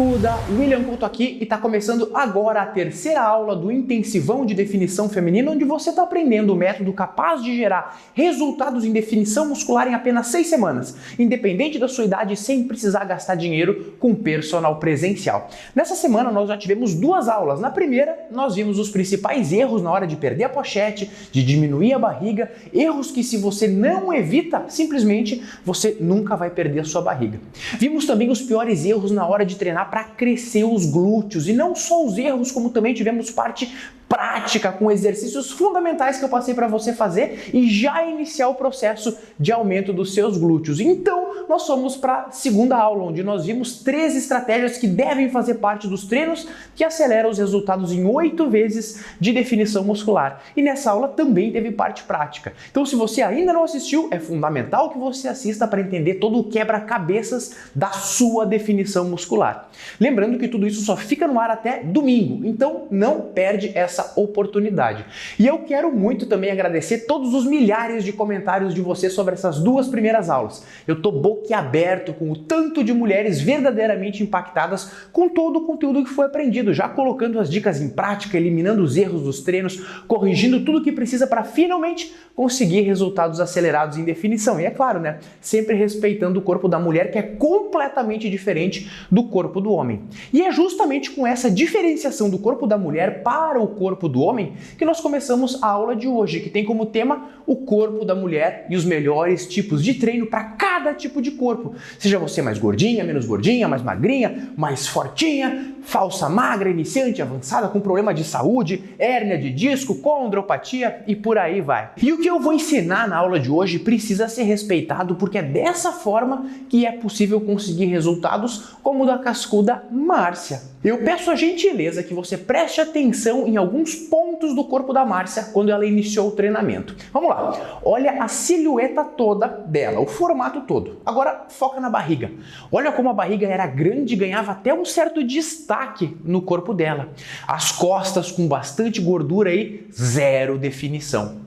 Cascuda, William Couto aqui e está começando agora a terceira aula do Intensivão de Definição Feminina, onde você está aprendendo o método capaz de gerar resultados em definição muscular em apenas 6 semanas, independente da sua idade, sem precisar gastar dinheiro com personal presencial. Nessa semana nós já tivemos 2 aulas. Na primeira, nós vimos os principais erros na hora de perder a pochete, de diminuir a barriga, erros que se você não evita, simplesmente você nunca vai perder a sua barriga. Vimos também os piores erros na hora de treinar para crescer os glúteos, e não só os erros, como também tivemos parte prática com exercícios fundamentais que eu passei para você fazer e já iniciar o processo de aumento dos seus glúteos. Então, nós fomos para a segunda aula, onde nós vimos 3 estratégias que devem fazer parte dos treinos que aceleram os resultados em 8 vezes de definição muscular. E nessa aula também teve parte prática. Então, se você ainda não assistiu, é fundamental que você assista para entender todo o quebra-cabeças da sua definição muscular. Lembrando que tudo isso só fica no ar até domingo, então não perde essa oportunidade. E eu quero muito também agradecer todos os milhares de comentários de vocês sobre essas 2 primeiras aulas. Eu tô boquiaberto com o tanto de mulheres verdadeiramente impactadas com todo o conteúdo que foi aprendido, já colocando as dicas em prática, eliminando os erros dos treinos, corrigindo tudo o que precisa para finalmente conseguir resultados acelerados em definição. E é claro, né? Sempre respeitando o corpo da mulher, que é completamente diferente do corpo do homem. E é justamente com essa diferenciação do corpo da mulher para o corpo do homem que nós começamos a aula de hoje, que tem como tema o corpo da mulher e os melhores tipos de treino para cada tipo de corpo. Seja você mais gordinha, menos gordinha, mais magrinha, mais fortinha, falsa magra, iniciante, avançada, com problema de saúde, hérnia de disco, condropatia e por aí vai. E o que eu vou ensinar na aula de hoje precisa ser respeitado, porque é dessa forma que é possível conseguir resultados como o da cascuda Márcia. Eu peço a gentileza que você preste atenção em alguns pontos do corpo da Márcia quando ela iniciou o treinamento. Vamos lá, olha a silhueta toda dela, o formato todo. Agora foca na barriga. Olha como a barriga era grande e ganhava até um certo destaque no corpo dela. As costas com bastante gordura aí, zero definição.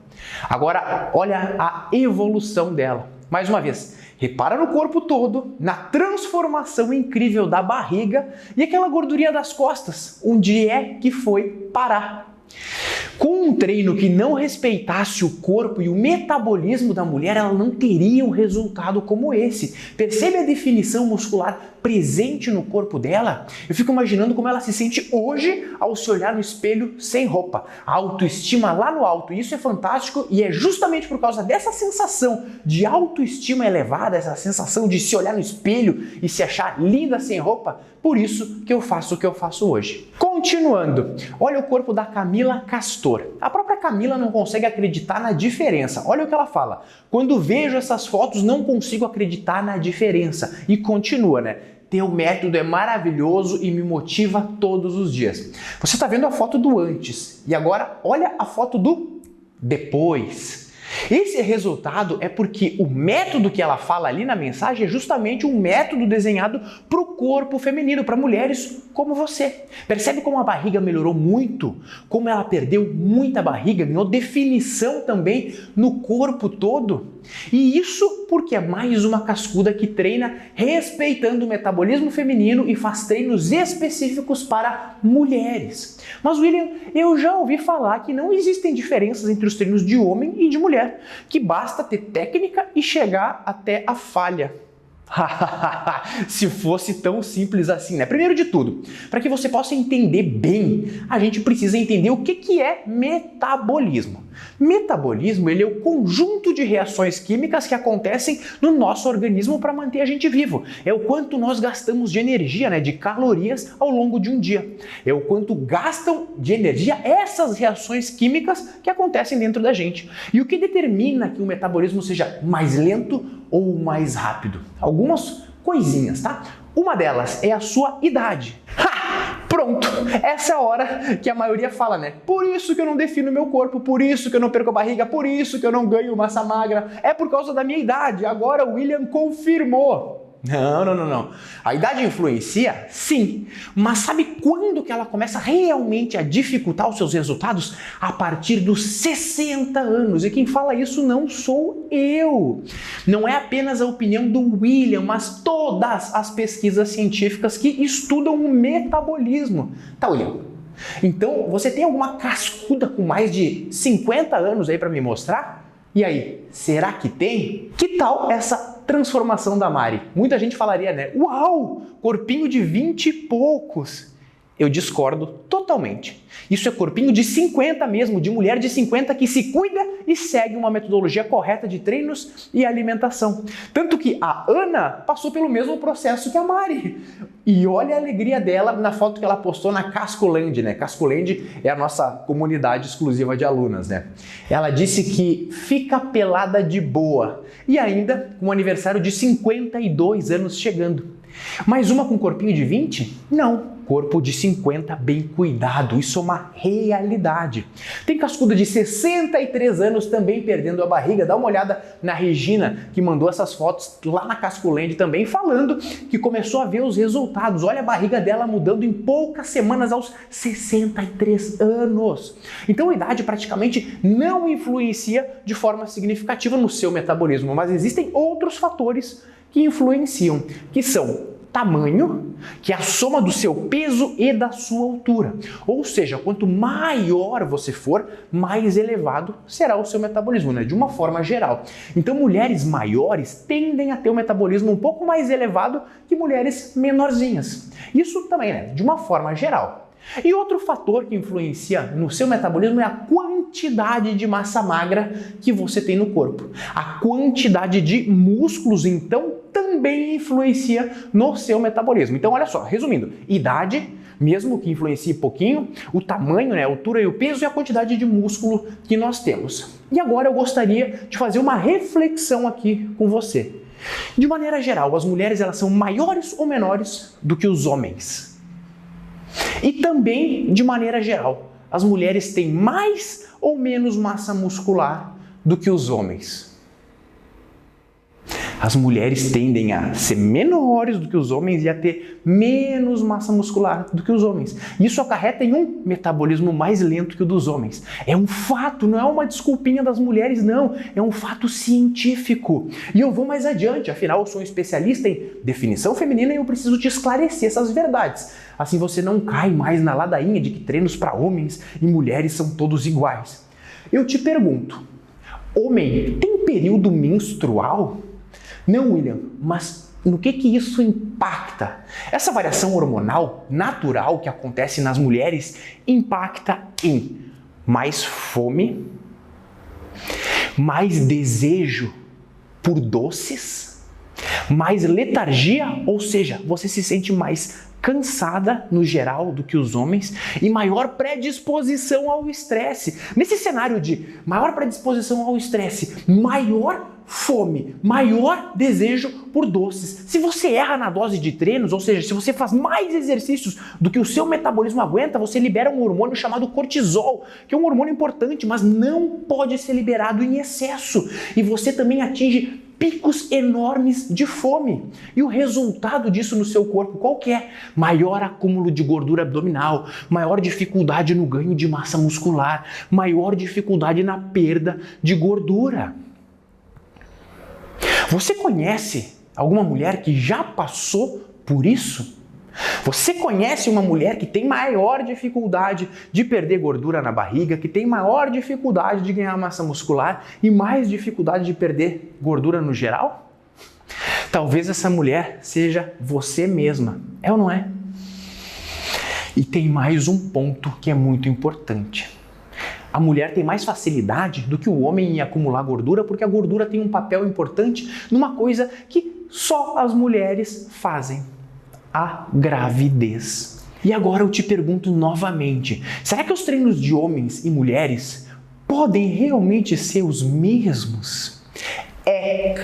Agora olha a evolução dela. Mais uma vez, repara no corpo todo, na transformação incrível da barriga e aquela gordurinha das costas, onde é que foi parar. Com um treino que não respeitasse o corpo e o metabolismo da mulher, ela não teria um resultado como esse. Percebe a definição muscular presente no corpo dela? Eu fico imaginando como ela se sente hoje ao se olhar no espelho sem roupa. A autoestima lá no alto. E isso é fantástico, e é justamente por causa dessa sensação de autoestima elevada, essa sensação de se olhar no espelho e se achar linda sem roupa, por isso que eu faço o que eu faço hoje. Continuando, olha o corpo da Camila Castor. A própria Camila não consegue acreditar na diferença. Olha o que ela fala. Quando vejo essas fotos, não consigo acreditar na diferença. E continua, né? Teu método é maravilhoso e me motiva todos os dias. Você está vendo a foto do antes e agora olha a foto do depois. Esse resultado é porque o método que ela fala ali na mensagem é justamente um método desenhado para o corpo feminino, para mulheres como você. Percebe como a barriga melhorou muito? Como ela perdeu muita barriga, ganhou definição também no corpo todo? E isso porque é mais uma cascuda que treina respeitando o metabolismo feminino e faz treinos específicos para mulheres. Mas, William, eu já ouvi falar que não existem diferenças entre os treinos de homem e de mulher, que basta ter técnica e chegar até a falha. Se fosse tão simples assim, né? Primeiro de tudo, para que você possa entender bem, a gente precisa entender o que é metabolismo. Metabolismo, ele é o conjunto de reações químicas que acontecem no nosso organismo para manter a gente vivo. É o quanto nós gastamos de energia, né, de calorias ao longo de um dia. É o quanto gastam de energia essas reações químicas que acontecem dentro da gente. E o que determina que o metabolismo seja mais lento ou mais rápido? Algumas coisinhas, tá? Uma delas é a sua idade. Pronto, essa é a hora que a maioria fala, né? Por isso que eu não defino meu corpo, por isso que eu não perco a barriga, por isso que eu não ganho massa magra, é por causa da minha idade. Agora o William confirmou. Não. A idade influencia? Sim. Mas sabe quando que ela começa realmente a dificultar os seus resultados? A partir dos 60 anos. E quem fala isso não sou eu. Não é apenas a opinião do William, mas todas as pesquisas científicas que estudam o metabolismo. Tá, William? Então, você tem alguma cascuda com mais de 50 anos aí para me mostrar? E aí, será que tem? Que tal essa transformação da Mari? Muita gente falaria, né? Uau, corpinho de 20 e poucos. Eu discordo totalmente. Isso é corpinho de 50 mesmo, de mulher de 50 que se cuida e segue uma metodologia correta de treinos e alimentação. Tanto que a Ana passou pelo mesmo processo que a Mari. E olha a alegria dela na foto que ela postou na Cascoland, né? Cascoland é a nossa comunidade exclusiva de alunas, né? Ela disse que fica pelada de boa e ainda com o aniversário de 52 anos chegando. Mais uma com corpinho de 20? Não. Corpo de 50 bem cuidado, isso é uma realidade. Tem cascuda de 63 anos também perdendo a barriga. Dá uma olhada na Regina, que mandou essas fotos lá na Cascoland também, falando que começou a ver os resultados. Olha a barriga dela mudando em poucas semanas aos 63 anos. Então a idade praticamente não influencia de forma significativa no seu metabolismo, mas existem outros fatores que influenciam, que são tamanho, que é a soma do seu peso e da sua altura. Ou seja, quanto maior você for, mais elevado será o seu metabolismo, né? De uma forma geral. Então, mulheres maiores tendem a ter um metabolismo um pouco mais elevado que mulheres menorzinhas. Isso também, né? De uma forma geral. E outro fator que influencia no seu metabolismo é a quantidade de massa magra que você tem no corpo. A quantidade de músculos, então, também influencia no seu metabolismo. Então, olha só, resumindo, idade, mesmo que influencie pouquinho, o tamanho, né, a altura e o peso e a quantidade de músculo que nós temos. E agora eu gostaria de fazer uma reflexão aqui com você. De maneira geral, as mulheres elas são maiores ou menores do que os homens? E também, de maneira geral, as mulheres têm mais ou menos massa muscular do que os homens? As mulheres tendem a ser menores do que os homens e a ter menos massa muscular do que os homens. Isso acarreta em um metabolismo mais lento que o dos homens. É um fato, não é uma desculpinha das mulheres, não. É um fato científico. E eu vou mais adiante, afinal eu sou um especialista em definição feminina e eu preciso te esclarecer essas verdades. Assim você não cai mais na ladainha de que treinos para homens e mulheres são todos iguais. Eu te pergunto, homem tem período menstrual? Não, William, mas no que isso impacta? Essa variação hormonal natural que acontece nas mulheres impacta em mais fome, mais desejo por doces, mais letargia, ou seja, você se sente mais cansada no geral do que os homens e maior predisposição ao estresse. Nesse cenário de maior predisposição ao estresse, maior fome, maior desejo por doces. Se você erra na dose de treinos, ou seja, se você faz mais exercícios do que o seu metabolismo aguenta, você libera um hormônio chamado cortisol, que é um hormônio importante, mas não pode ser liberado em excesso. E você também atinge picos enormes de fome. E o resultado disso no seu corpo qual que é? Maior acúmulo de gordura abdominal, maior dificuldade no ganho de massa muscular, maior dificuldade na perda de gordura. Você conhece alguma mulher que já passou por isso? Você conhece uma mulher que tem maior dificuldade de perder gordura na barriga, que tem maior dificuldade de ganhar massa muscular e mais dificuldade de perder gordura no geral? Talvez essa mulher seja você mesma, é ou não é? E tem mais um ponto que é muito importante. A mulher tem mais facilidade do que o homem em acumular gordura, porque a gordura tem um papel importante numa coisa que só as mulheres fazem: a gravidez. E agora eu te pergunto novamente, será que os treinos de homens e mulheres podem realmente ser os mesmos? É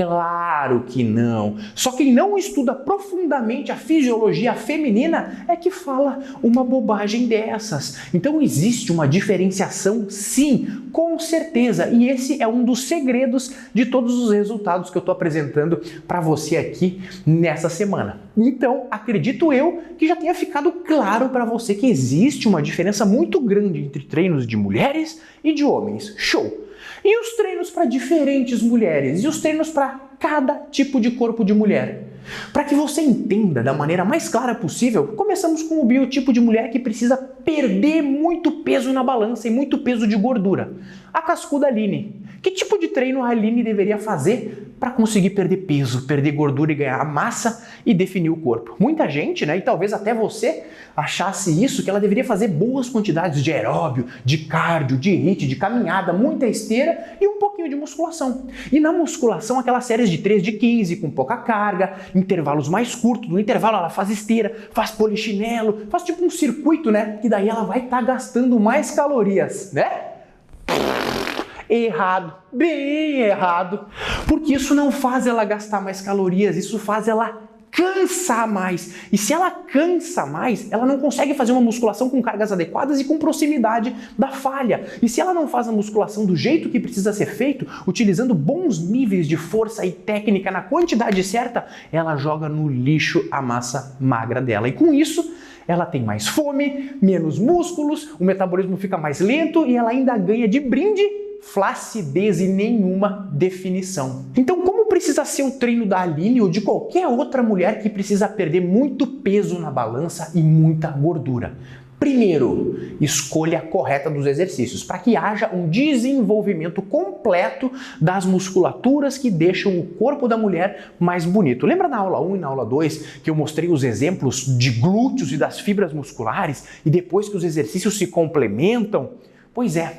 Claro que não. Só quem não estuda profundamente a fisiologia feminina é que fala uma bobagem dessas. Então existe uma diferenciação, sim, com certeza. E esse é um dos segredos de todos os resultados que eu estou apresentando para você aqui nessa semana. Então, acredito eu que já tenha ficado claro para você que existe uma diferença muito grande entre treinos de mulheres e de homens. Show! E os treinos para diferentes mulheres? E os treinos para cada tipo de corpo de mulher? Para que você entenda da maneira mais clara possível, começamos com o biotipo de mulher que precisa perder muito peso na balança e muito peso de gordura. A cascuda Aline. Que tipo de treino a Aline deveria fazer para conseguir perder peso, perder gordura e ganhar massa e definir o corpo? Muita gente, né, e talvez até você, achasse isso, que ela deveria fazer boas quantidades de aeróbio, de cardio, de HIIT, de caminhada, muita esteira e um pouquinho de musculação. E na musculação, aquelas séries de 3 de 15, com pouca carga, intervalos mais curtos. No intervalo ela faz esteira, faz polichinelo, faz tipo um circuito, né? Que daí ela vai estar gastando mais calorias, né? Errado, bem errado, porque isso não faz ela gastar mais calorias, isso faz ela cansar mais. E se ela cansa mais, ela não consegue fazer uma musculação com cargas adequadas e com proximidade da falha. E se ela não faz a musculação do jeito que precisa ser feito, utilizando bons níveis de força e técnica na quantidade certa, ela joga no lixo a massa magra dela. E com isso, ela tem mais fome, menos músculos, o metabolismo fica mais lento e ela ainda ganha de brinde flacidez e nenhuma definição. Então, como precisa ser o treino da Aline ou de qualquer outra mulher que precisa perder muito peso na balança e muita gordura? Primeiro, escolha correta dos exercícios, para que haja um desenvolvimento completo das musculaturas que deixam o corpo da mulher mais bonito. Lembra na aula 1 e na aula 2 que eu mostrei os exemplos de glúteos e das fibras musculares e depois que os exercícios se complementam? Pois é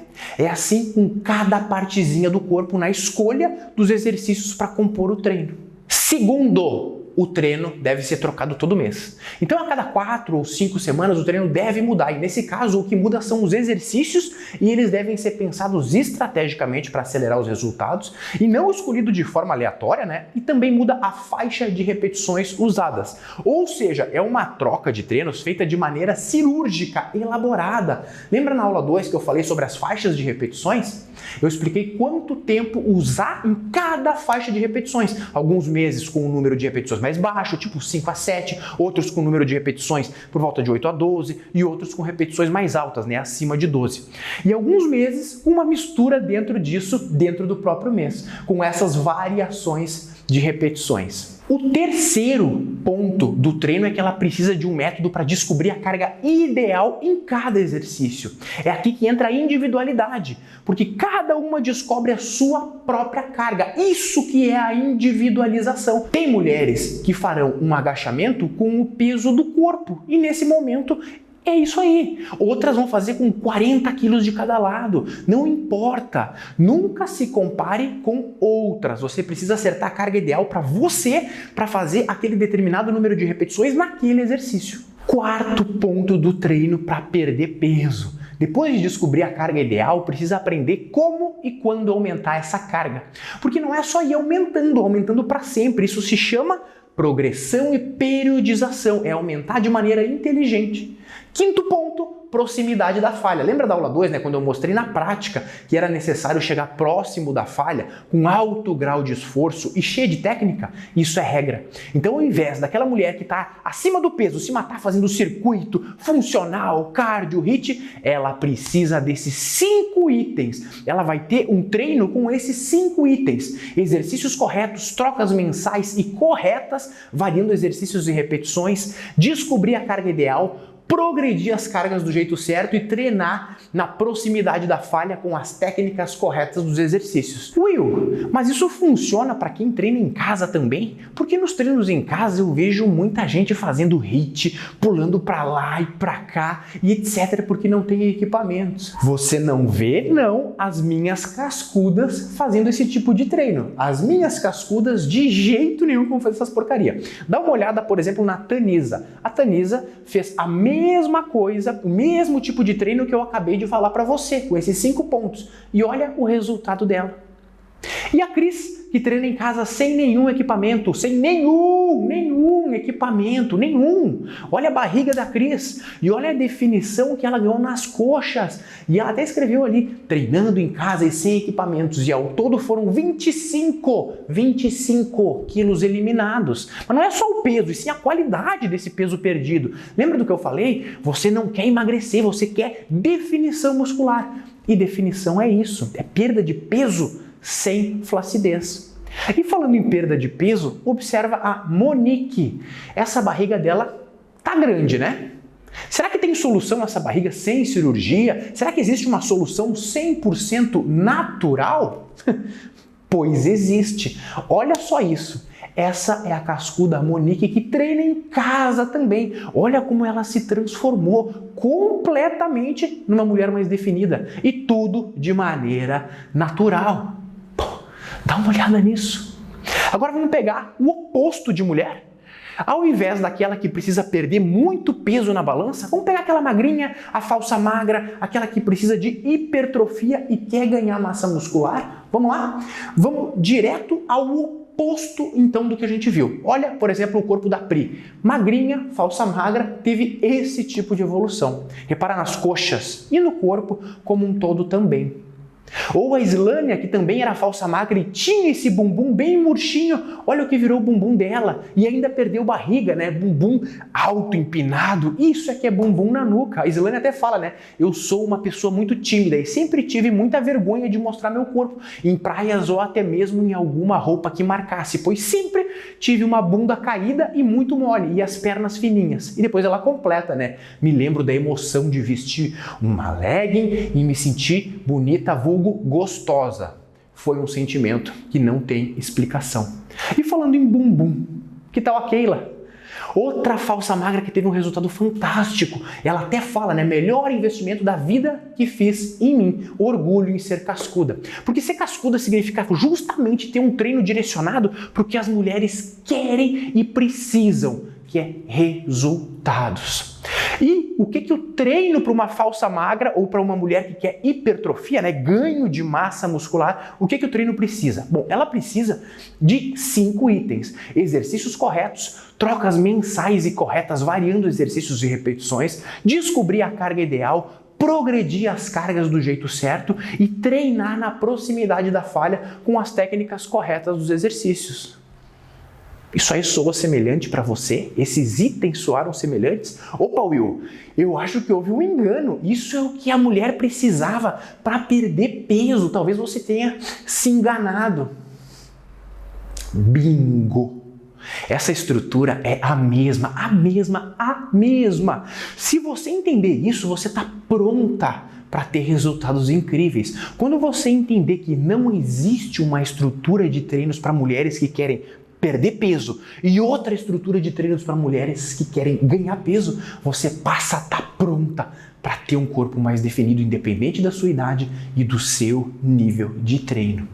assim com cada partezinha do corpo na escolha dos exercícios para compor o treino. Segundo, o treino deve ser trocado todo mês. Então, a cada 4 ou 5 semanas, o treino deve mudar. E nesse caso, o que muda são os exercícios e eles devem ser pensados estrategicamente para acelerar os resultados e não escolhido de forma aleatória, né? E também muda a faixa de repetições usadas. Ou seja, é uma troca de treinos feita de maneira cirúrgica, elaborada. Lembra na aula 2 que eu falei sobre as faixas de repetições? Eu expliquei quanto tempo usar em cada faixa de repetições. Alguns meses com o número de repetições mais baixo, tipo 5 a 7, outros com o número de repetições por volta de 8 a 12 e outros com repetições mais altas, né, acima de 12. E alguns meses com uma mistura dentro disso, dentro do próprio mês, com essas variações de repetições. O terceiro ponto do treino é que ela precisa de um método para descobrir a carga ideal em cada exercício. É aqui que entra a individualidade, porque cada uma descobre a sua própria carga. Isso que é a individualização. Tem mulheres que farão um agachamento com o peso do corpo e nesse momento é isso aí. Outras vão fazer com 40 quilos de cada lado. Não importa. Nunca se compare com outras. Você precisa acertar a carga ideal para você, para fazer aquele determinado número de repetições naquele exercício. Quarto ponto do treino para perder peso. Depois de descobrir a carga ideal, precisa aprender como e quando aumentar essa carga. Porque não é só ir aumentando para sempre. Isso se chama progressão e periodização. É aumentar de maneira inteligente. Quinto ponto, proximidade da falha. Lembra da aula 2, né, quando eu mostrei na prática que era necessário chegar próximo da falha com alto grau de esforço e cheio de técnica? Isso é regra. Então, ao invés daquela mulher que está acima do peso se matar fazendo circuito funcional, cardio, HIIT, ela precisa desses 5 itens. Ela vai ter um treino com esses 5 itens. Exercícios corretos, trocas mensais e corretas, variando exercícios e repetições, descobrir a carga ideal, progredir as cargas do jeito certo e treinar na proximidade da falha com as técnicas corretas dos exercícios. Will, mas isso funciona para quem treina em casa também? Porque nos treinos em casa eu vejo muita gente fazendo HIIT, pulando para lá e para cá e etc, porque não tem equipamentos. Você não vê, não, as minhas cascudas fazendo esse tipo de treino. As minhas cascudas de jeito nenhum vão fazer essas porcaria. Dá uma olhada, por exemplo, na Tanisa. A Tanisa fez a mesma coisa, o mesmo tipo de treino que eu acabei de falar para você, com esses 5 pontos. E olha o resultado dela. E a Cris, que treina em casa sem nenhum equipamento, sem nenhum equipamento, nenhum. Olha a barriga da Cris e olha a definição que ela ganhou nas coxas. E ela até escreveu ali, treinando em casa e sem equipamentos. E ao todo foram 25 quilos eliminados. Mas não é só o peso, e sim a qualidade desse peso perdido. Lembra do que eu falei? Você não quer emagrecer, você quer definição muscular. E definição é isso, é perda de peso sem flacidez. E falando em perda de peso, observa a Monique. Essa barriga dela tá grande, né? Será que tem solução essa barriga sem cirurgia? Será que existe uma solução 100% natural? Pois existe. Olha só isso. Essa é a cascuda Monique que treina em casa também. Olha como ela se transformou completamente numa mulher mais definida. E tudo de maneira natural. Pô, dá uma olhada nisso. Agora vamos pegar o oposto de mulher. Ao invés daquela que precisa perder muito peso na balança, vamos pegar aquela magrinha, a falsa magra, aquela que precisa de hipertrofia e quer ganhar massa muscular. Vamos lá? Vamos direto ao oposto então do que a gente viu. Olha, por exemplo, o corpo da Pri. Magrinha, falsa magra, teve esse tipo de evolução. Repara nas coxas e no corpo como um todo também. Ou a Islânia, que também era falsa magra e tinha esse bumbum bem murchinho, olha o que virou o bumbum dela. E ainda perdeu barriga, né? Bumbum alto, empinado. Isso é que é bumbum na nuca. A Islânia até fala, né? Eu sou uma pessoa muito tímida e sempre tive muita vergonha de mostrar meu corpo em praias ou até mesmo em alguma roupa que marcasse, pois sempre tive uma bunda caída e muito mole e as pernas fininhas. E depois ela completa, né? Me lembro da emoção de vestir uma legging e me sentir bonita, vulgo gostosa. Foi um sentimento que não tem explicação. E falando em bumbum, que tal a Keila? Outra falsa magra que teve um resultado fantástico. Ela até fala, né? Melhor investimento da vida que fiz em mim. Orgulho em ser cascuda. Porque ser cascuda significa justamente ter um treino direcionado para o que as mulheres querem e precisam, que é resultados. E o que o treino para uma falsa magra ou para uma mulher que quer hipertrofia, né, ganho de massa muscular, o que o treino precisa? Bom, ela precisa de 5 itens. Exercícios corretos, trocas mensais e corretas, variando exercícios e repetições, descobrir a carga ideal, progredir as cargas do jeito certo e treinar na proximidade da falha com as técnicas corretas dos exercícios. Isso aí soa semelhante para você? Esses itens soaram semelhantes? Opa, Will, eu acho que houve um engano. Isso é o que a mulher precisava para perder peso. Talvez você tenha se enganado. Bingo! Essa estrutura é a mesma. Se você entender isso, você está pronta para ter resultados incríveis. Quando você entender que não existe uma estrutura de treinos para mulheres que querem perder peso e outra estrutura de treinos para mulheres que querem ganhar peso, você passa a estar pronta para ter um corpo mais definido, independente da sua idade e do seu nível de treino.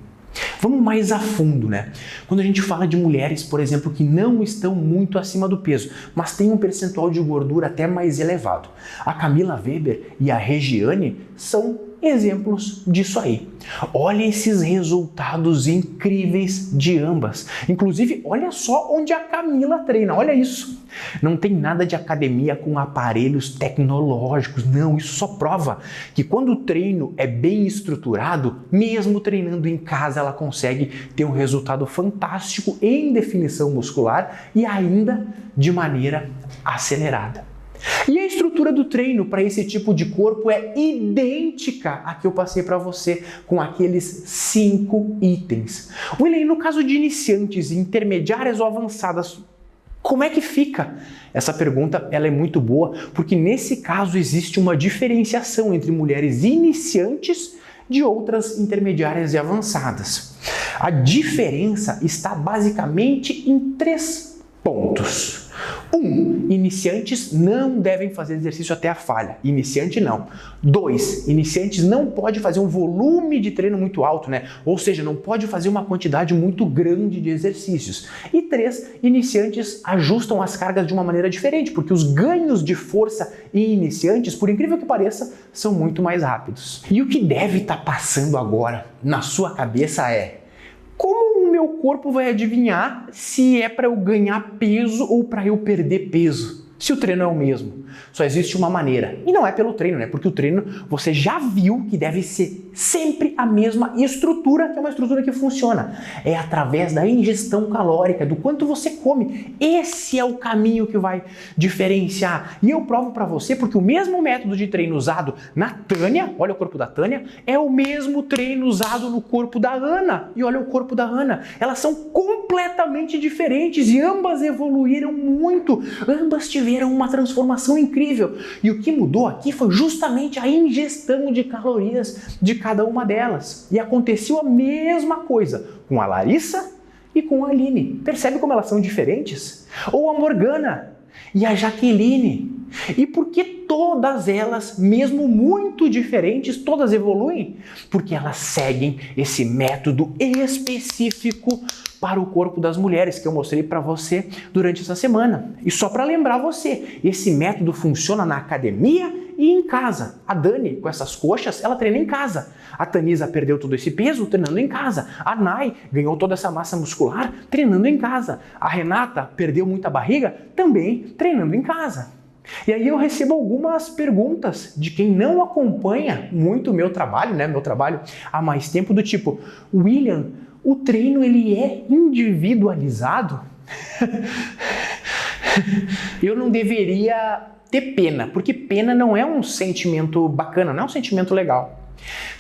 Vamos mais a fundo, né? Quando a gente fala de mulheres, por exemplo, que não estão muito acima do peso, mas têm um percentual de gordura até mais elevado. A Camila Weber e a Regiane são exemplos disso aí. Olha esses resultados incríveis de ambas. Inclusive, olha só onde a Camila treina, olha isso. Não tem nada de academia com aparelhos tecnológicos, não. Isso só prova que quando o treino é bem estruturado, mesmo treinando em casa, ela consegue ter um resultado fantástico em definição muscular e ainda de maneira acelerada. E a estrutura do treino para esse tipo de corpo é idêntica à que eu passei para você, com aqueles 5 itens. William, no caso de iniciantes, intermediárias ou avançadas, como é que fica? Essa pergunta ela é muito boa, porque nesse caso existe uma diferenciação entre mulheres iniciantes de outras intermediárias e avançadas. A diferença está basicamente em 3 pontos. 1. Iniciantes não devem fazer exercício até a falha. Iniciante não. 2. Iniciantes não pode fazer um volume de treino muito alto, né? Ou seja, não pode fazer uma quantidade muito grande de exercícios. E 3. Iniciantes ajustam as cargas de uma maneira diferente, porque os ganhos de força em iniciantes, por incrível que pareça, são muito mais rápidos. E o que deve estar passando agora na sua cabeça é: como o meu corpo vai adivinhar se é para eu ganhar peso ou para eu perder peso? Se o treino é o mesmo, só existe uma maneira. E não é pelo treino, né? Porque o treino você já viu que deve ser sempre a mesma estrutura, que é uma estrutura que funciona. É através da ingestão calórica, do quanto você come. Esse é o caminho que vai diferenciar. E eu provo para você porque o mesmo método de treino usado na Tânia, olha o corpo da Tânia, é o mesmo treino usado no corpo da Ana. E olha o corpo da Ana. Elas são completamente diferentes e ambas evoluíram muito. Ambas tiveram uma transformação incrível. E o que mudou aqui foi justamente a ingestão de calorias de cada uma delas. E aconteceu a mesma coisa com a Larissa e com a Aline. Percebe como elas são diferentes? Ou a Morgana e a Jaqueline. E por que todas elas, mesmo muito diferentes, todas evoluem? Porque elas seguem esse método específico para o corpo das mulheres que eu mostrei para você durante essa semana. E só para lembrar você, esse método funciona na academia e em casa. A Dani, com essas coxas, ela treina em casa. A Tanisa perdeu todo esse peso treinando em casa. A Nai ganhou toda essa massa muscular treinando em casa. A Renata perdeu muita barriga também treinando em casa. E aí eu recebo algumas perguntas de quem não acompanha muito o meu trabalho, né? Meu trabalho há mais tempo, do tipo: William, o treino ele é individualizado? Eu não deveria ter pena, porque pena não é um sentimento bacana, não é um sentimento legal.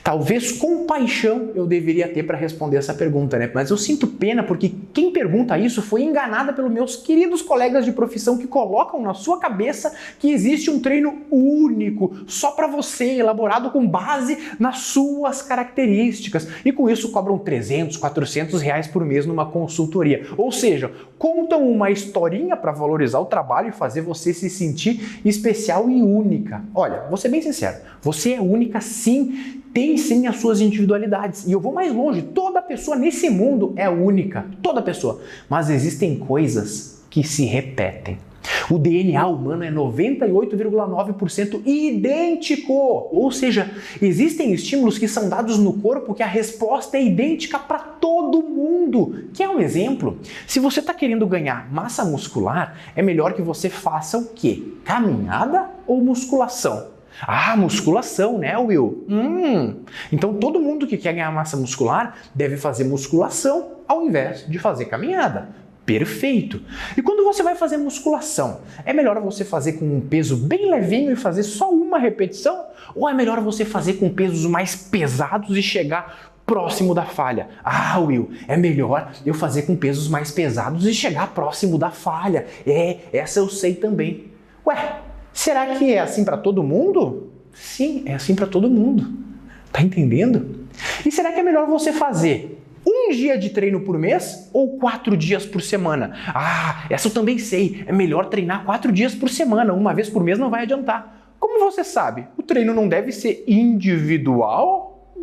Talvez compaixão eu deveria ter para responder essa pergunta, né? Mas eu sinto pena porque quem pergunta isso foi enganada pelos meus queridos colegas de profissão que colocam na sua cabeça que existe um treino único, só para você, elaborado com base nas suas características. E com isso cobram 300, 400 reais por mês numa consultoria. Ou seja, contam uma historinha para valorizar o trabalho e fazer você se sentir especial e única. Olha, vou ser bem sincero, você é única sim, tem sim as suas individualidades. E eu vou mais longe, toda pessoa nesse mundo é única, toda pessoa. Mas existem coisas que se repetem. O DNA humano é 98,9% idêntico. Ou seja, existem estímulos que são dados no corpo que a resposta é idêntica para todo mundo. Quer um exemplo? Se você está querendo ganhar massa muscular, é melhor que você faça o quê? Caminhada ou musculação? Ah, musculação, né, Will? Então todo mundo que quer ganhar massa muscular deve fazer musculação ao invés de fazer caminhada. Perfeito! E quando você vai fazer musculação, é melhor você fazer com um peso bem levinho e fazer só uma repetição? Ou é melhor você fazer com pesos mais pesados e chegar próximo da falha? Ah, Will, é melhor eu fazer com pesos mais pesados e chegar próximo da falha. Essa eu sei também. Ué, será que é assim para todo mundo? Sim, é assim para todo mundo. Tá entendendo? E será que é melhor você fazer um dia de treino por mês ou 4 dias por semana? Ah, essa eu também sei. É melhor treinar 4 dias por semana. Uma vez por mês não vai adiantar. Como você sabe? O treino não deve ser individual?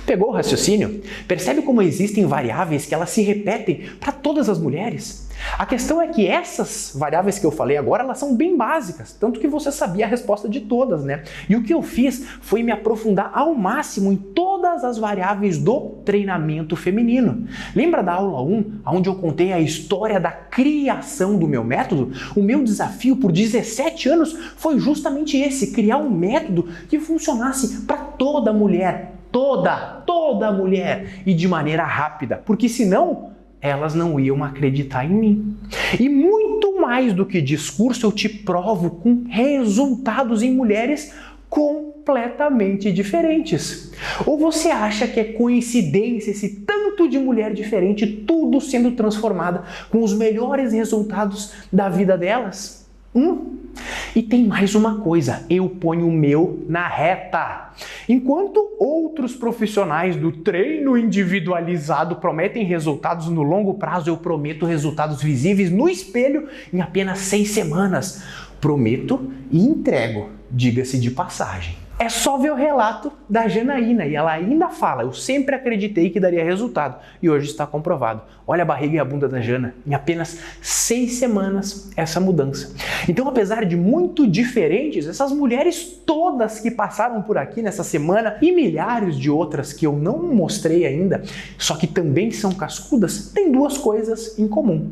Pegou o raciocínio? Percebe como existem variáveis que elas se repetem para todas as mulheres? A questão é que essas variáveis que eu falei agora, elas são bem básicas, tanto que você sabia a resposta de todas, né? E o que eu fiz foi me aprofundar ao máximo em todas as variáveis do treinamento feminino. Lembra da aula 1, onde eu contei a história da criação do meu método? O meu desafio por 17 anos foi justamente esse, criar um método que funcionasse para toda mulher, toda mulher, e de maneira rápida, porque senão elas não iam acreditar em mim. E muito mais do que discurso, eu te provo com resultados em mulheres completamente diferentes. Ou você acha que é coincidência esse tanto de mulher diferente, tudo sendo transformada com os melhores resultados da vida delas? E tem mais uma coisa, eu ponho o meu na reta. Enquanto outros profissionais do treino individualizado prometem resultados no longo prazo, eu prometo resultados visíveis no espelho em apenas 6 semanas. Prometo e entrego, diga-se de passagem. É só ver o relato da Janaína e ela ainda fala: eu sempre acreditei que daria resultado e hoje está comprovado. Olha a barriga e a bunda da Jana, em apenas 6 semanas essa mudança. Então, apesar de muito diferentes, essas mulheres todas que passaram por aqui nessa semana e milhares de outras que eu não mostrei ainda, só que também são cascudas, têm 2 coisas em comum.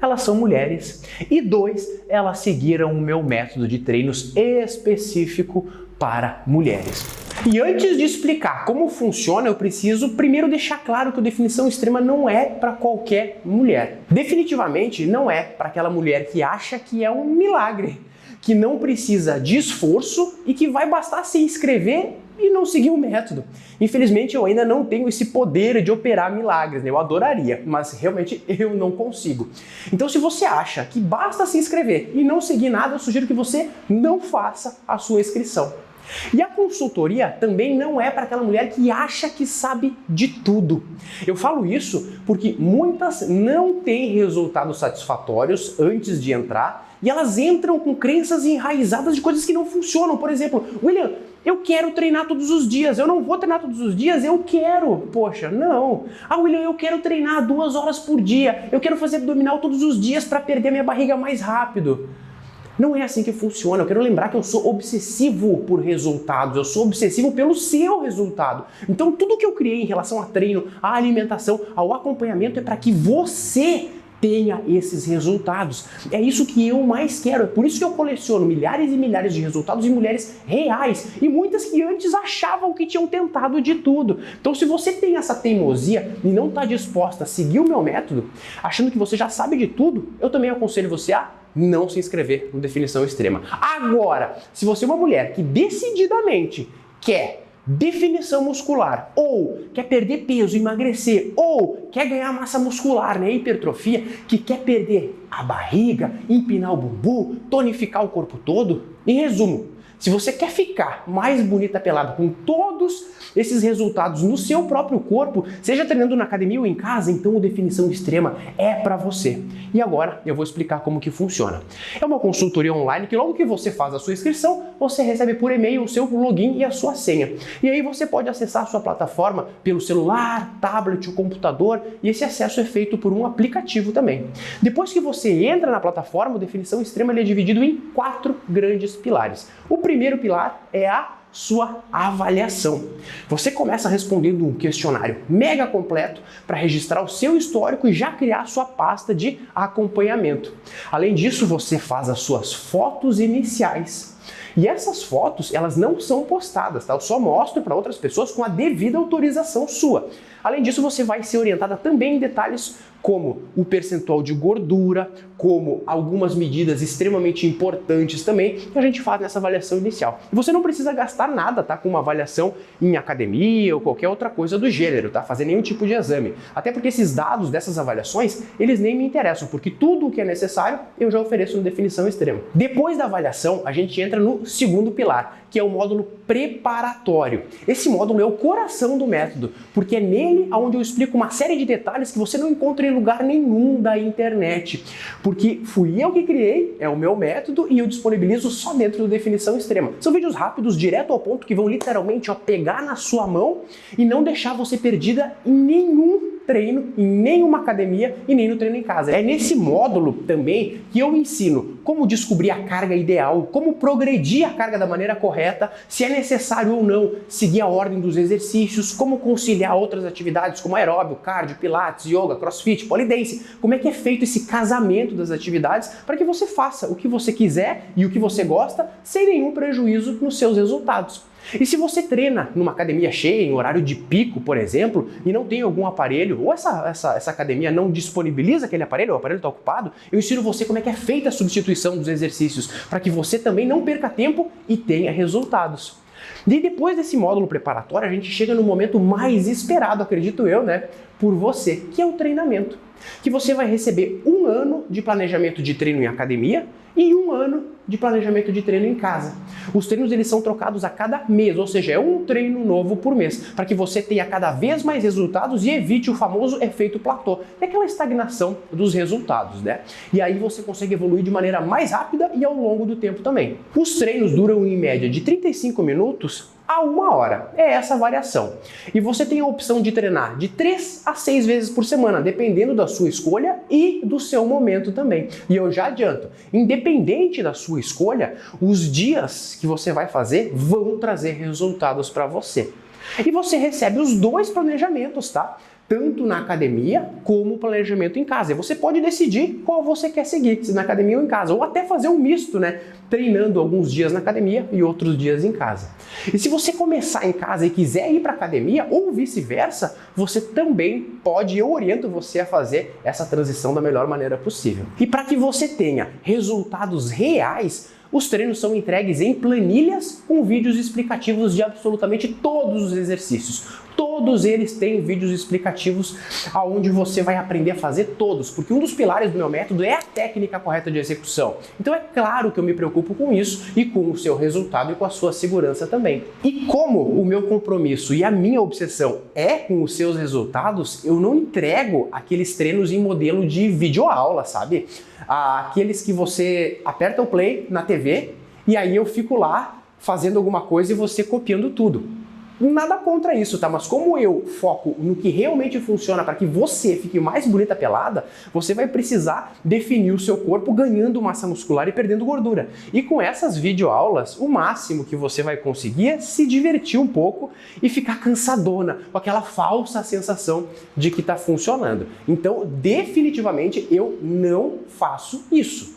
Elas são mulheres e 2, elas seguiram o meu método de treinos específico para mulheres. E antes de explicar como funciona, eu preciso primeiro deixar claro que o Definição Extrema não é para qualquer mulher. Definitivamente não é para aquela mulher que acha que é um milagre, que não precisa de esforço e que vai bastar se inscrever e não seguir o método. Infelizmente, eu ainda não tenho esse poder de operar milagres, né? Eu adoraria, mas realmente eu não consigo. Então, se você acha que basta se inscrever e não seguir nada, eu sugiro que você não faça a sua inscrição. E a consultoria também não é para aquela mulher que acha que sabe de tudo. Eu falo isso porque muitas não têm resultados satisfatórios antes de entrar e elas entram com crenças enraizadas de coisas que não funcionam. Por exemplo, William, eu quero treinar todos os dias, eu não vou treinar todos os dias, eu quero. Poxa, não. William, eu quero treinar 2 horas por dia, eu quero fazer abdominal todos os dias para perder minha barriga mais rápido. Não é assim que funciona. Eu quero lembrar que eu sou obsessivo por resultados, eu sou obsessivo pelo seu resultado. Então tudo que eu criei em relação a treino, à alimentação, ao acompanhamento é para que você tenha esses resultados. É isso que eu mais quero. É por isso que eu coleciono milhares e milhares de resultados em mulheres reais e muitas que antes achavam que tinham tentado de tudo. Então, se você tem essa teimosia e não está disposta a seguir o meu método, achando que você já sabe de tudo, eu também aconselho você a não se inscrever no Definição Extrema. Agora, se você é uma mulher que decididamente quer definição muscular, ou quer perder peso, emagrecer, ou quer ganhar massa muscular, né, hipertrofia, que quer perder a barriga, empinar o bumbum, tonificar o corpo todo, em resumo, se você quer ficar mais bonita pelada com todos esses resultados no seu próprio corpo, seja treinando na academia ou em casa, então o Definição Extrema é para você. E agora eu vou explicar como que funciona. É uma consultoria online que logo que você faz a sua inscrição, você recebe por e-mail o seu login e a sua senha. E aí você pode acessar a sua plataforma pelo celular, tablet ou computador, e esse acesso é feito por um aplicativo também. Depois que você entra na plataforma, o Definição Extrema ele é dividido em 4 grandes pilares. O primeiro pilar é a sua avaliação. Você começa respondendo um questionário mega completo para registrar o seu histórico e já criar a sua pasta de acompanhamento. Além disso, você faz as suas fotos iniciais. E essas fotos, elas não são postadas, tá? Eu só mostro para outras pessoas com a devida autorização sua. Além disso, você vai ser orientada também em detalhes como o percentual de gordura, como algumas medidas extremamente importantes também que a gente faz nessa avaliação inicial. E você não precisa gastar nada, tá? Com uma avaliação em academia ou qualquer outra coisa do gênero, tá? Fazer nenhum tipo de exame. Até porque esses dados dessas avaliações, eles nem me interessam, porque tudo o que é necessário eu já ofereço no Definição Extrema. Depois da avaliação, a gente entra no segundo pilar, que é o módulo preparatório. Esse módulo é o coração do método, porque é nele onde eu explico uma série de detalhes que você não encontra em lugar nenhum da internet. Porque fui eu que criei, é o meu método e eu disponibilizo só dentro do Definição Extrema. São vídeos rápidos, direto ao ponto, que vão literalmente pegar na sua mão e não deixar você perdida em nenhum treino, em nenhuma academia e nem no treino em casa. É nesse módulo também que eu ensino como descobrir a carga ideal, como progredir a carga da maneira correta, se é necessário ou não seguir a ordem dos exercícios, como conciliar outras atividades como aeróbio, cardio, pilates, yoga, crossfit, polidense, como é que é feito esse casamento das atividades para que você faça o que você quiser e o que você gosta sem nenhum prejuízo nos seus resultados. E se você treina numa academia cheia, em horário de pico, por exemplo, e não tem algum aparelho, ou essa academia não disponibiliza aquele aparelho, o aparelho está ocupado, eu ensino você como é que é feita a substituição dos exercícios, para que você também não perca tempo e tenha resultados. E depois desse módulo preparatório, a gente chega no momento mais esperado, acredito eu, né, por você, que é o treinamento. Que você vai receber 1 ano de planejamento de treino em academia e 1 ano de planejamento de treino em casa. Os treinos eles são trocados a cada mês, ou seja, é um treino novo por mês, para que você tenha cada vez mais resultados e evite o famoso efeito platô, que é aquela estagnação dos resultados, né? E aí você consegue evoluir de maneira mais rápida e ao longo do tempo também. Os treinos duram em média de 35 minutos a 1 hora. É essa a variação. E você tem a opção de treinar de 3 a 6 vezes por semana, dependendo da sua escolha e do seu momento também. E eu já adianto, independente da sua escolha, os dias que você vai fazer vão trazer resultados para você. E você recebe os 2 planejamentos, tá? Tanto na academia como planejamento em casa. E você pode decidir qual você quer seguir, se na academia ou em casa, ou até fazer um misto, né? Treinando alguns dias na academia e outros dias em casa. E se você começar em casa e quiser ir para a academia ou vice-versa, você também pode, eu oriento você a fazer essa transição da melhor maneira possível. E para que você tenha resultados reais, os treinos são entregues em planilhas com vídeos explicativos de absolutamente todos os exercícios. Todos eles têm vídeos explicativos onde você vai aprender a fazer todos, porque um dos pilares do meu método é a técnica correta de execução. Então é claro que eu me preocupo com isso e com o seu resultado e com a sua segurança também. E como o meu compromisso e a minha obsessão é com os seus resultados, eu não entrego aqueles treinos em modelo de videoaula, sabe? Aqueles que você aperta o play na TV e aí eu fico lá fazendo alguma coisa e você copiando tudo. Nada contra isso, tá? Mas como eu foco no que realmente funciona para que você fique mais bonita pelada, você vai precisar definir o seu corpo ganhando massa muscular e perdendo gordura. E com essas videoaulas, o máximo que você vai conseguir é se divertir um pouco e ficar cansadona, com aquela falsa sensação de que está funcionando. Então, definitivamente, eu não faço isso.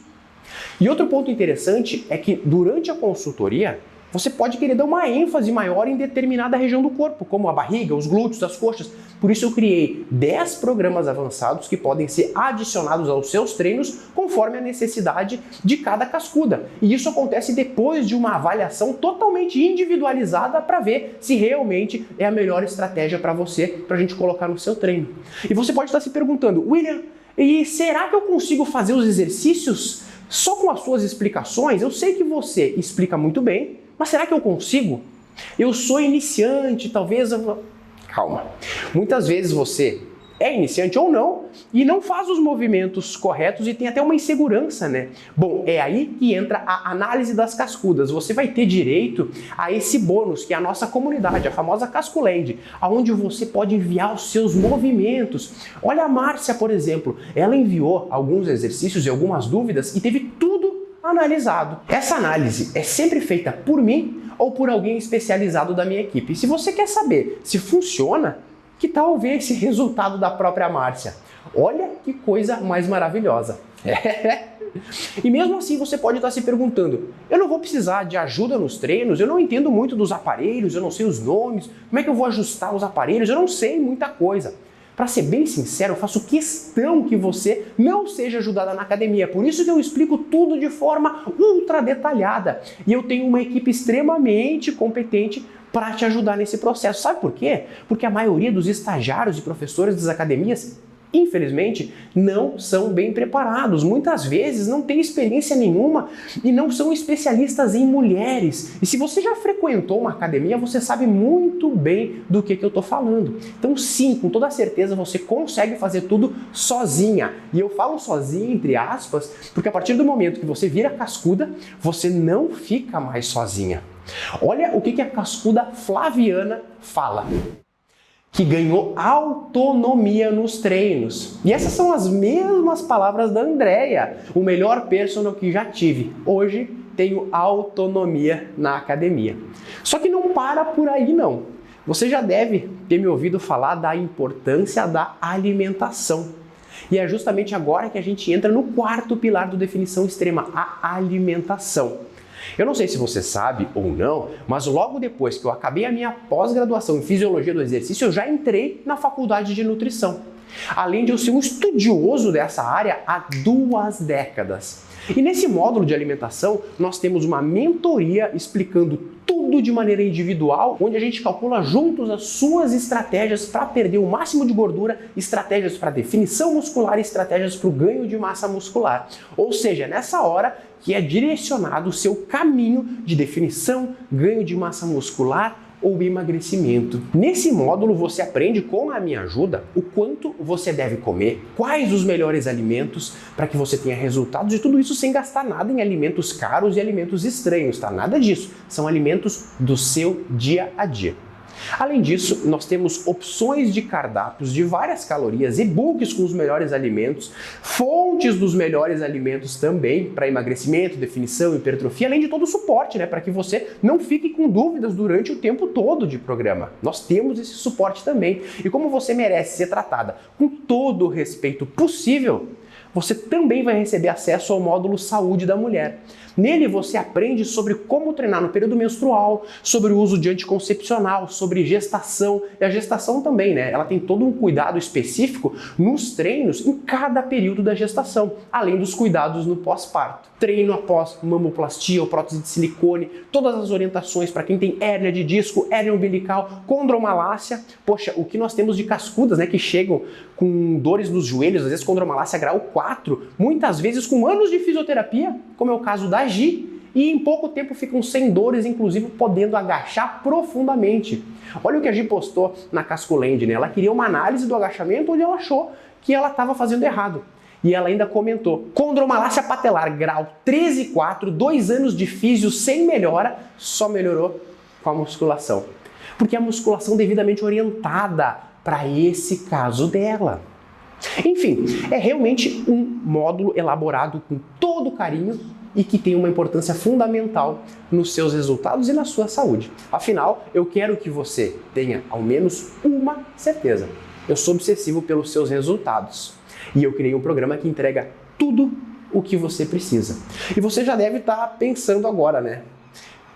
E outro ponto interessante é que durante a consultoria, você pode querer dar uma ênfase maior em determinada região do corpo, como a barriga, os glúteos, as coxas. Por isso eu criei 10 programas avançados que podem ser adicionados aos seus treinos conforme a necessidade de cada cascuda. E isso acontece depois de uma avaliação totalmente individualizada para ver se realmente é a melhor estratégia para você, para a gente colocar no seu treino. E você pode estar se perguntando, William, e será que eu consigo fazer os exercícios só com as suas explicações? Eu sei que você explica muito bem, mas será que eu consigo? Eu sou iniciante, talvez... Calma. Muitas vezes você é iniciante ou não e não faz os movimentos corretos e tem até uma insegurança, né? Bom, é aí que entra a análise das cascudas. Você vai ter direito a esse bônus, que é a nossa comunidade, a famosa Casculand, onde você pode enviar os seus movimentos. Olha a Márcia, por exemplo. Ela enviou alguns exercícios e algumas dúvidas e teve tudo analisado. Essa análise é sempre feita por mim ou por alguém especializado da minha equipe. E se você quer saber se funciona, que tal ver esse resultado da própria Márcia? Olha que coisa mais maravilhosa. E mesmo assim você pode estar se perguntando, eu não vou precisar de ajuda nos treinos, eu não entendo muito dos aparelhos, eu não sei os nomes, como é que eu vou ajustar os aparelhos, eu não sei muita coisa. Para ser bem sincero, eu faço questão que você não seja ajudada na academia. Por isso que eu explico tudo de forma ultra detalhada. E eu tenho uma equipe extremamente competente para te ajudar nesse processo. Sabe por quê? Porque a maioria dos estagiários e professores das academias, infelizmente, não são bem preparados. Muitas vezes não têm experiência nenhuma e não são especialistas em mulheres. E se você já frequentou uma academia, você sabe muito bem do que eu estou falando. Então sim, com toda certeza você consegue fazer tudo sozinha. E eu falo sozinha, entre aspas, porque a partir do momento que você vira cascuda, você não fica mais sozinha. Olha o que a cascuda Flaviana fala. Que ganhou autonomia nos treinos. E essas são as mesmas palavras da Andrea, o melhor personal que já tive. Hoje tenho autonomia na academia. Só que não para por aí não. Você já deve ter me ouvido falar da importância da alimentação. E é justamente agora que a gente entra no quarto pilar do Definição Extrema, a alimentação. Eu não sei se você sabe ou não, mas logo depois que eu acabei a minha pós-graduação em Fisiologia do Exercício, eu já entrei na faculdade de Nutrição. Além de eu ser um estudioso dessa área há 2 décadas. E nesse módulo de alimentação, nós temos uma mentoria explicando tudo tudo de maneira individual, onde a gente calcula juntos as suas estratégias para perder o máximo de gordura, estratégias para definição muscular e estratégias para o ganho de massa muscular. Ou seja, nessa hora que é direcionado o seu caminho de definição, ganho de massa muscular ou emagrecimento. Nesse módulo você aprende com a minha ajuda o quanto você deve comer, quais os melhores alimentos para que você tenha resultados e tudo isso sem gastar nada em alimentos caros e alimentos estranhos, tá? Nada disso. São alimentos do seu dia a dia. Além disso, nós temos opções de cardápios de várias calorias, e-books com os melhores alimentos, fontes dos melhores alimentos também para emagrecimento, definição, hipertrofia, além de todo o suporte, para que você não fique com dúvidas durante o tempo todo de programa. Nós temos esse suporte também. E como você merece ser tratada com todo o respeito possível, você também vai receber acesso ao módulo Saúde da Mulher. Nele você aprende sobre como treinar no período menstrual, sobre o uso de anticoncepcional, sobre gestação. E a gestação também, ela tem todo um cuidado específico nos treinos em cada período da gestação, além dos cuidados no pós-parto. Treino após mamoplastia ou prótese de silicone, todas as orientações para quem tem hérnia de disco, hérnia umbilical, condromalácia. Poxa, o que nós temos de cascudas, que chegam com dores nos joelhos, às vezes condromalácia grau 4, muitas vezes com anos de fisioterapia, como é o caso da Gi, e em pouco tempo ficam sem dores, inclusive podendo agachar profundamente. Olha o que a Gi postou na Casculand, Ela queria uma análise do agachamento onde ela achou que ela estava fazendo errado. E ela ainda comentou: condromalácia patelar grau 13,4, 2 anos de físio sem melhora, só melhorou com a musculação. Porque a musculação devidamente orientada para esse caso dela. Enfim, é realmente um módulo elaborado com todo carinho e que tem uma importância fundamental nos seus resultados e na sua saúde. Afinal, eu quero que você tenha ao menos uma certeza. Eu sou obsessivo pelos seus resultados. E eu criei um programa que entrega tudo o que você precisa. E você já deve estar pensando agora,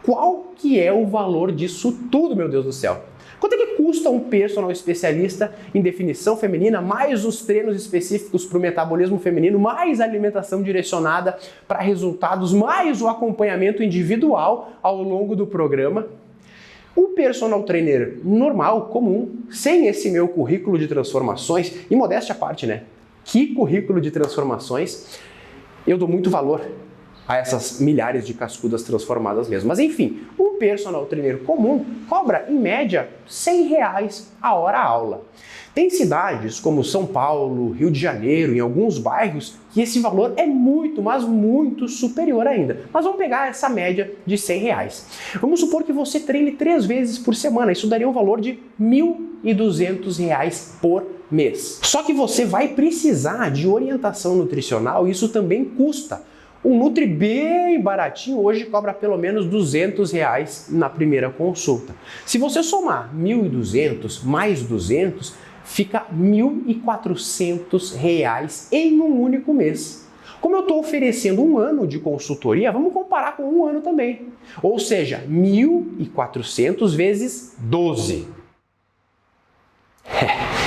Qual que é o valor disso tudo, meu Deus do céu? Quanto é que custa um personal especialista em definição feminina, mais os treinos específicos para o metabolismo feminino, mais a alimentação direcionada para resultados, mais o acompanhamento individual ao longo do programa? O personal trainer normal, comum, sem esse meu currículo de transformações, e modéstia à parte, Que currículo de transformações, eu dou muito valor a essas milhares de cascudas transformadas mesmo. Mas enfim, um personal trainer comum cobra em média R$100 a hora aula. Tem cidades como São Paulo, Rio de Janeiro, em alguns bairros, que esse valor é muito, mas muito superior ainda. Mas vamos pegar essa média de R$100. Vamos supor que você treine 3 vezes por semana. Isso daria um valor de R$1.200 por mês. Só que você vai precisar de orientação nutricional e isso também custa. Um Nutri bem baratinho hoje cobra pelo menos R$200 na primeira consulta. Se você somar 1.200 mais 200, fica R$1.400 em um único mês. Como eu estou oferecendo 1 ano de consultoria, vamos comparar com 1 ano também. Ou seja, 1.400 vezes 12.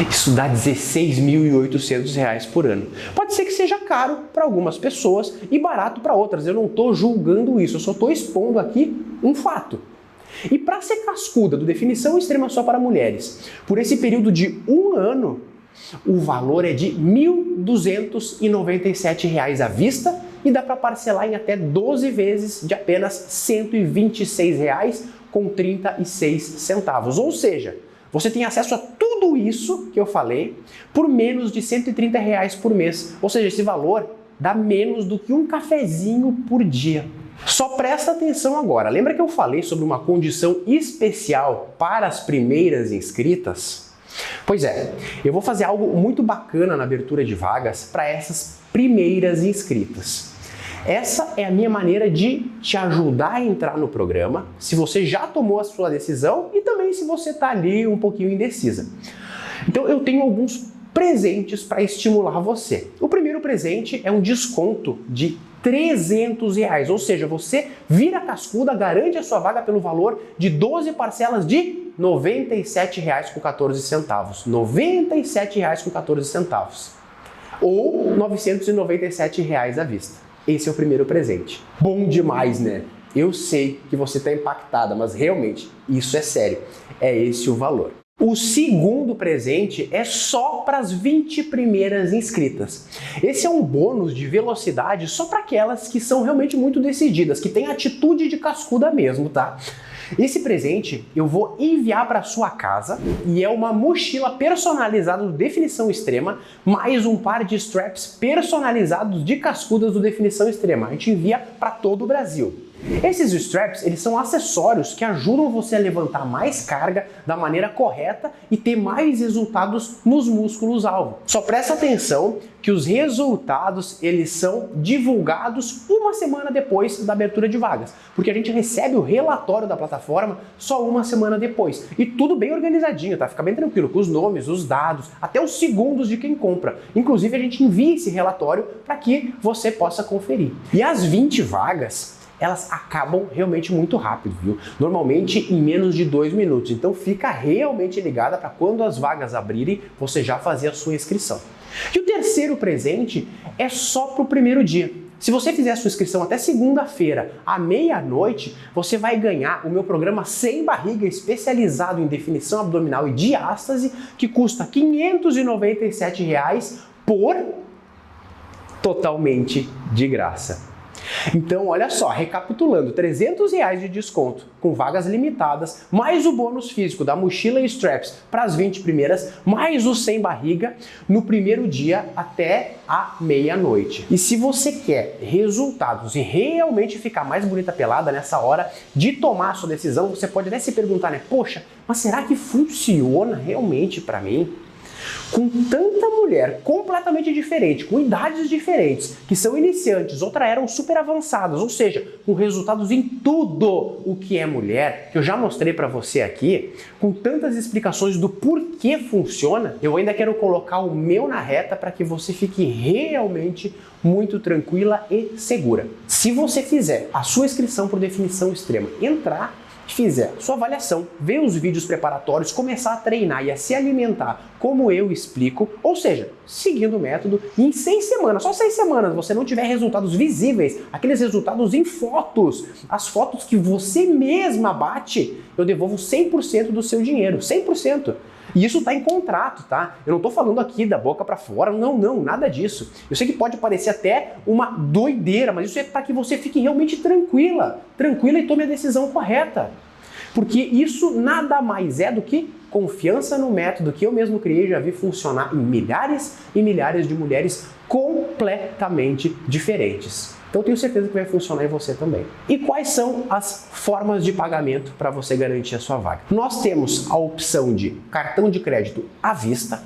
Isso dá R$16.800 por ano. Pode ser que seja caro para algumas pessoas e barato para outras. Eu não estou julgando isso, eu só estou expondo aqui um fato. E para ser cascuda do Definição Extrema só para mulheres, por esse período de 1 ano, o valor é de R$1.297 à vista e dá para parcelar em até 12 vezes de apenas R$126,36. Ou seja, você tem acesso a tudo isso que eu falei por menos de R$130 por mês. Ou seja, esse valor dá menos do que um cafezinho por dia. Só presta atenção agora. Lembra que eu falei sobre uma condição especial para as primeiras inscritas? Pois é, eu vou fazer algo muito bacana na abertura de vagas para essas primeiras inscritas. Essa é a minha maneira de te ajudar a entrar no programa, se você já tomou a sua decisão e também se você está ali um pouquinho indecisa. Então eu tenho alguns presentes para estimular você. O primeiro presente é um desconto de R$300, ou seja, você vira cascuda, garante a sua vaga pelo valor de 12 parcelas de R$97,14. R$97,14. Ou R$997 à vista. Esse é o primeiro presente. Bom demais, Eu sei que você está impactada, mas realmente, isso é sério. É esse o valor. O segundo presente é só para as 20 primeiras inscritas. Esse é um bônus de velocidade só para aquelas que são realmente muito decididas, que têm atitude de cascuda mesmo, tá? Esse presente eu vou enviar para sua casa e é uma mochila personalizada do Definição Extrema, mais um par de straps personalizados de cascudas do Definição Extrema. A gente envia para todo o Brasil. Esses straps, eles são acessórios que ajudam você a levantar mais carga da maneira correta e ter mais resultados nos músculos-alvo. Só presta atenção que os resultados, eles são divulgados uma semana depois da abertura de vagas, porque a gente recebe o relatório da plataforma só uma semana depois. E tudo bem organizadinho, tá? Fica bem tranquilo, com os nomes, os dados, até os segundos de quem compra. Inclusive, a gente envia esse relatório para que você possa conferir. E as 20 vagas, elas acabam realmente muito rápido, viu? Normalmente em menos de 2 minutos. Então fica realmente ligada para quando as vagas abrirem, você já fazer a sua inscrição. E o terceiro presente é só para o primeiro dia. Se você fizer a sua inscrição até segunda-feira, à meia-noite, você vai ganhar o meu programa Sem Barriga, especializado em definição abdominal e diástase, que custa R$ 597 por totalmente de graça. Então, olha só, recapitulando, R$ 300 de desconto com vagas limitadas, mais o bônus físico da mochila e straps para as 20 primeiras, mais o sem barriga no primeiro dia até a meia-noite. E se você quer resultados e realmente ficar mais bonita pelada nessa hora de tomar a sua decisão, você pode até se perguntar, né? Poxa, mas será que funciona realmente para mim? Com tanta mulher completamente diferente, com idades diferentes, que são iniciantes, outra eram super avançadas, ou seja, com resultados em tudo o que é mulher, que eu já mostrei para você aqui, com tantas explicações do porquê funciona, eu ainda quero colocar o meu na reta para que você fique realmente muito tranquila e segura. Se você fizer a sua inscrição por Definição Extrema, entrar, fizer sua avaliação, ver os vídeos preparatórios, começar a treinar e a se alimentar como eu explico, ou seja, seguindo o método, e em 6 semanas, só 6 semanas, você não tiver resultados visíveis, aqueles resultados em fotos, as fotos que você mesma bate, eu devolvo 100% do seu dinheiro, 100%. E isso está em contrato, tá? Eu não estou falando aqui da boca para fora, não, nada disso. Eu sei que pode parecer até uma doideira, mas isso é para que você fique realmente tranquila e tome a decisão correta. Porque isso nada mais é do que confiança no método que eu mesmo criei e já vi funcionar em milhares e milhares de mulheres completamente diferentes. Então eu tenho certeza que vai funcionar em você também. E quais são as formas de pagamento para você garantir a sua vaga? Nós temos a opção de cartão de crédito à vista,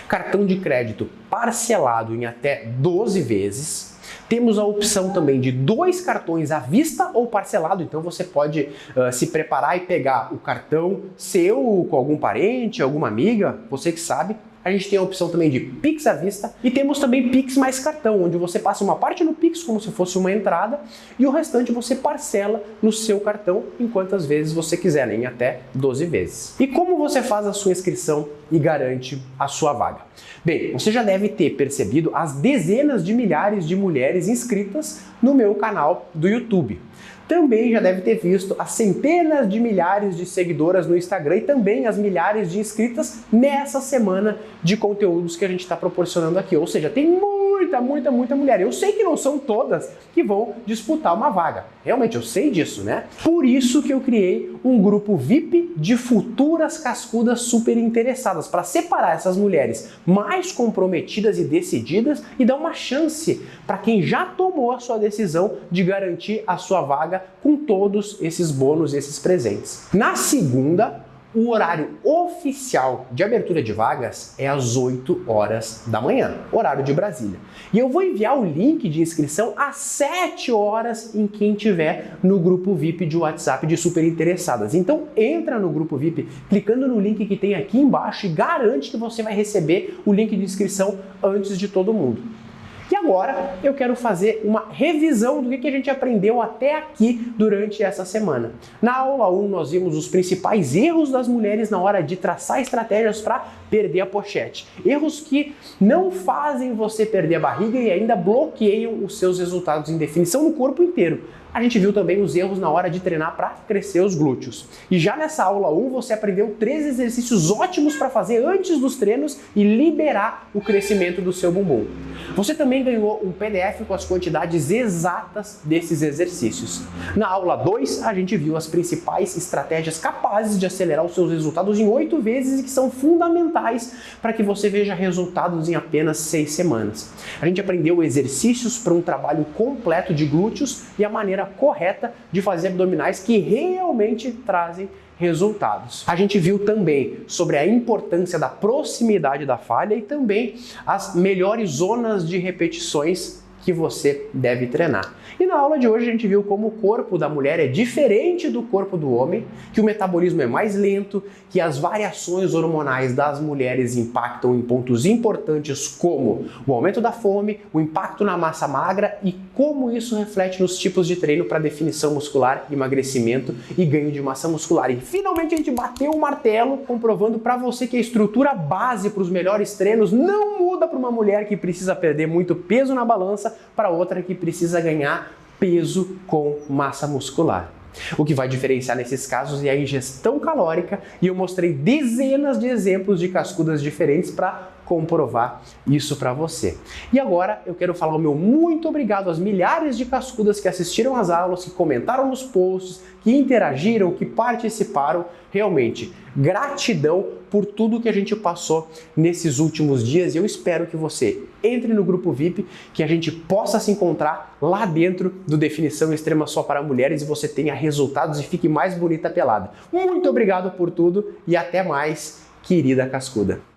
cartão de crédito parcelado em até 12 vezes. Temos a opção também de 2 cartões à vista ou parcelado, então você pode se preparar e pegar o cartão seu com algum parente, alguma amiga, você que sabe. A gente tem a opção também de Pix à vista e temos também Pix mais cartão, onde você passa uma parte no Pix como se fosse uma entrada e o restante você parcela no seu cartão em quantas vezes você quiser, em até 12 vezes. E como você faz a sua inscrição e garante a sua vaga? Bem, você já deve ter percebido as dezenas de milhares de mulheres inscritas no meu canal do YouTube. Também já deve ter visto as centenas de milhares de seguidoras no Instagram e também as milhares de inscritas nessa semana de conteúdos que a gente está proporcionando aqui. Ou seja, tem muita mulher. Eu sei que não são todas que vão disputar uma vaga. Realmente, eu sei disso, né? Por isso que eu criei um grupo VIP de futuras cascudas super interessadas, para separar essas mulheres mais comprometidas e decididas e dar uma chance para quem já tomou a sua decisão de garantir a sua vaga com todos esses bônus e esses presentes. Na segunda, o horário oficial de abertura de vagas é às 8 horas da manhã, horário de Brasília. E eu vou enviar o link de inscrição às 7 horas em quem tiver no grupo VIP de WhatsApp de super interessadas. Então entra no grupo VIP clicando no link que tem aqui embaixo e garante que você vai receber o link de inscrição antes de todo mundo. E agora eu quero fazer uma revisão do que a gente aprendeu até aqui durante essa semana. Na aula 1 nós vimos os principais erros das mulheres na hora de traçar estratégias para perder a pochete. Erros que não fazem você perder a barriga e ainda bloqueiam os seus resultados em definição no corpo inteiro. A gente viu também os erros na hora de treinar para crescer os glúteos. E já nessa aula 1 você aprendeu 3 exercícios ótimos para fazer antes dos treinos e liberar o crescimento do seu bumbum. Você também ganhou um PDF com as quantidades exatas desses exercícios. Na aula 2, a gente viu as principais estratégias capazes de acelerar os seus resultados em 8 vezes e que são fundamentais para que você veja resultados em apenas 6 semanas. A gente aprendeu exercícios para um trabalho completo de glúteos e a maneira correta de fazer abdominais que realmente trazem resultados. A gente viu também sobre a importância da proximidade da falha e também as melhores zonas de repetições que você deve treinar. E na aula de hoje a gente viu como o corpo da mulher é diferente do corpo do homem, que o metabolismo é mais lento, que as variações hormonais das mulheres impactam em pontos importantes como o aumento da fome, o impacto na massa magra e como isso reflete nos tipos de treino para definição muscular, emagrecimento e ganho de massa muscular. E finalmente a gente bateu o martelo comprovando para você que a estrutura base para os melhores treinos não muda para uma mulher que precisa perder muito peso na balança para outra que precisa ganhar peso com massa muscular. O que vai diferenciar nesses casos é a ingestão calórica e eu mostrei dezenas de exemplos de cascudas diferentes para comprovar isso para você. E agora eu quero falar o meu muito obrigado às milhares de cascudas que assistiram às aulas, que comentaram nos posts, que interagiram, que participaram. Realmente, gratidão por tudo que a gente passou nesses últimos dias e eu espero que você entre no grupo VIP, que a gente possa se encontrar lá dentro do Definição Extrema só para mulheres e você tenha resultados e fique mais bonita pelada. Muito obrigado por tudo e até mais, querida cascuda.